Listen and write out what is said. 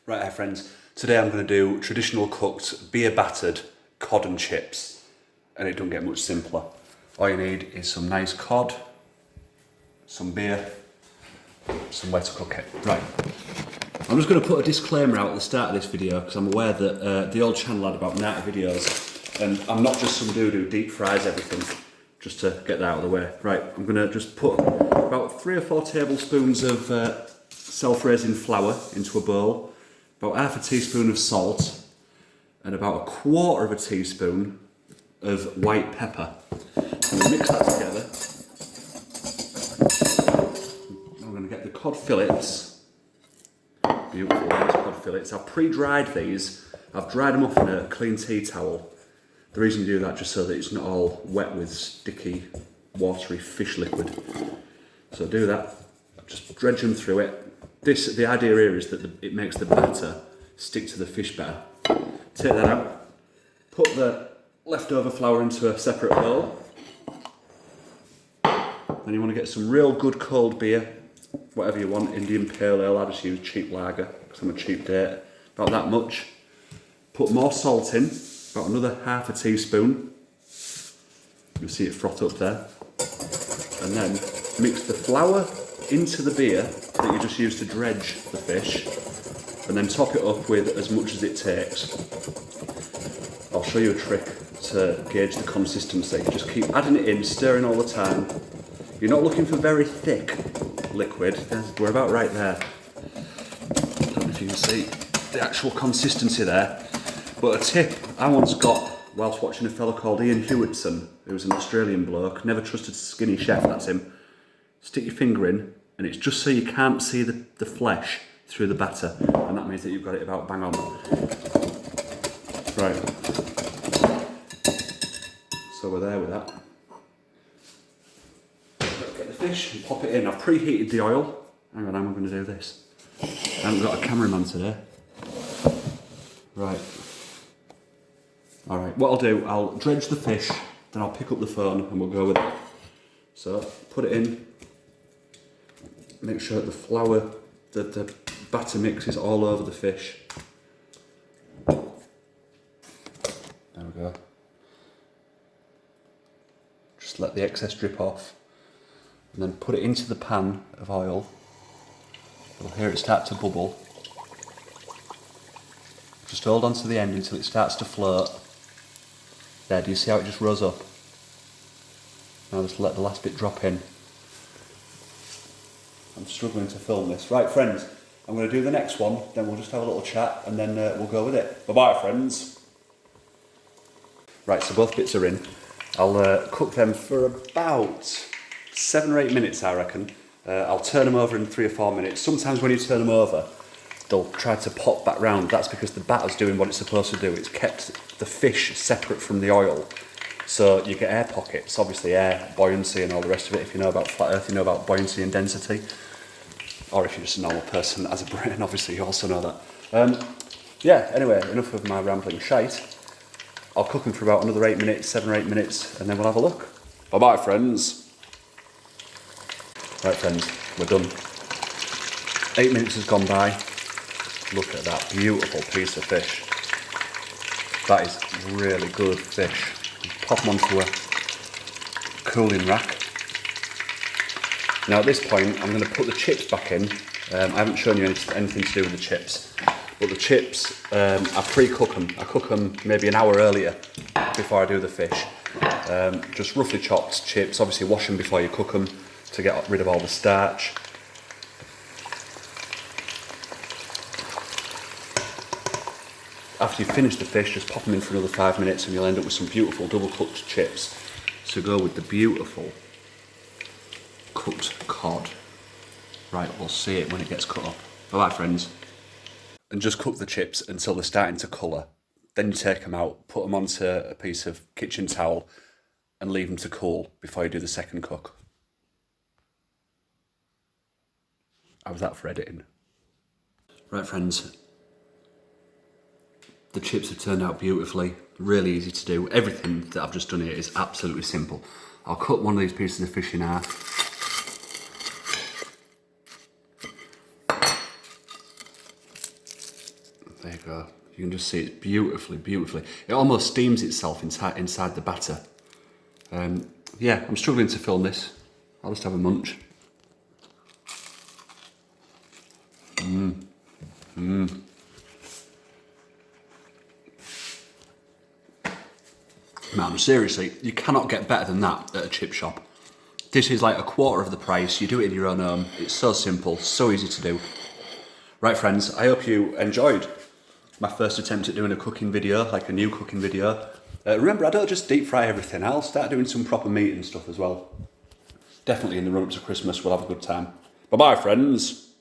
Right, hi friends, today I'm going to do traditional cooked beer battered cod and chips, and it don't get much simpler. All you need is some nice cod, some beer, some way to cook it. Right, I'm just going to put a disclaimer out at the start of this video because I'm aware that the old channel had about 90 videos and I'm not just some dude who deep fries everything, just to get that out of the way. Right, I'm going to just put about 3 or 4 tablespoons of self-raising flour into a bowl, about half a teaspoon of salt and about 1/4 teaspoon of white pepper. And we mix that together. I'm going to get the cod fillets. Beautiful, nice cod fillets. I've pre-dried these. I've dried them off in a clean tea towel. The reason you do that just so that it's not all wet with sticky, watery fish liquid. So do that. Just dredge them through it. The idea here is that it makes the batter stick to the fish better. Take that out. Put the leftover flour into a separate bowl. Then you want to get some real good cold beer, whatever you want. Indian Pale Ale, I just use cheap lager because I'm a cheap date. About that much. Put more salt in, about another half a teaspoon. You'll see it froth up there. And then mix the flour into the beer that you just used to dredge the fish, and then top it up with as much as it takes. I'll show you a trick to gauge the consistency. Just keep adding it in, stirring all the time. You're not looking for very thick liquid. We're about right there. I don't know if you can see the actual consistency there. But a tip I once got whilst watching a fellow called Ian Hewitson, who's an Australian bloke, never trusted skinny chef, that's him. Stick your finger in, and it's just so you can't see the flesh through the batter, and that means that you've got it about bang on. Right. So we're there with that. Get the fish and pop it in. I've preheated the oil. Hang on, how am I going to do this? I haven't got a cameraman today. Right. Alright, what I'll do, I'll dredge the fish, then I'll pick up the phone and we'll go with it. So, put it in. Make sure that the flour, that the batter mix is all over the fish. There we go. Just let the excess drip off. And then put it into the pan of oil. You'll hear it start to bubble. Just hold on to the end until it starts to float. There, do you see how it just rose up? Now just let the last bit drop in. I'm struggling to film this. Right, friends, I'm going to do the next one, then we'll just have a little chat, and then we'll go with it. Bye-bye, friends. Right, so both bits are in. I'll cook them for about 7 or 8 minutes, I reckon. I'll turn them over in 3 or 4 minutes. Sometimes when you turn them over, they'll try to pop back round. That's because the batter's doing what it's supposed to do. It's kept the fish separate from the oil. So you get air pockets, obviously air, buoyancy and all the rest of it. If you know about flat earth, you know about buoyancy and density. Or if you're just a normal person that has a brain, obviously you also know that. Yeah, anyway, enough of my rambling shite. I'll cook them for about another 8 minutes, 7 or 8 minutes, and then we'll have a look. Bye-bye, friends. Right, friends, we're done. 8 minutes has gone by. Look at that beautiful piece of fish. That is really good fish. Pop them onto a cooling rack. Now at this point I'm going to put the chips back in. I haven't shown you anything to do with the chips, but the chips, I pre-cook them. I cook them maybe an hour earlier before I do the fish. Just roughly chopped chips, obviously wash them before you cook them to get rid of all the starch. After you've finished the fish, just pop them in for another 5 minutes and you'll end up with some beautiful double cooked chips to go with the beautiful cooked cod. Right, we'll see it when it gets cut up. Bye-bye, friends. And just cook the chips until they're starting to colour. Then you take them out, put them onto a piece of kitchen towel and leave them to cool before you do the second cook. How's that for editing? Right, friends. The chips have turned out beautifully, really easy to do. Everything that I've just done here is absolutely simple. I'll cut one of these pieces of fish in half. There you go. You can just see it beautifully, beautifully. It almost steams itself inside the batter. Yeah, I'm struggling to film this. I'll just have a munch. Man, seriously, you cannot get better than that at a chip shop. This is like a quarter of the price. You do it in your own home. It's so simple, so easy to do. Right, friends, I hope you enjoyed my first attempt at doing a cooking video, like a new cooking video. Remember, I don't just deep fry everything. I'll start doing some proper meat and stuff as well. Definitely in the run-up to Christmas, we'll have a good time. Bye-bye, friends.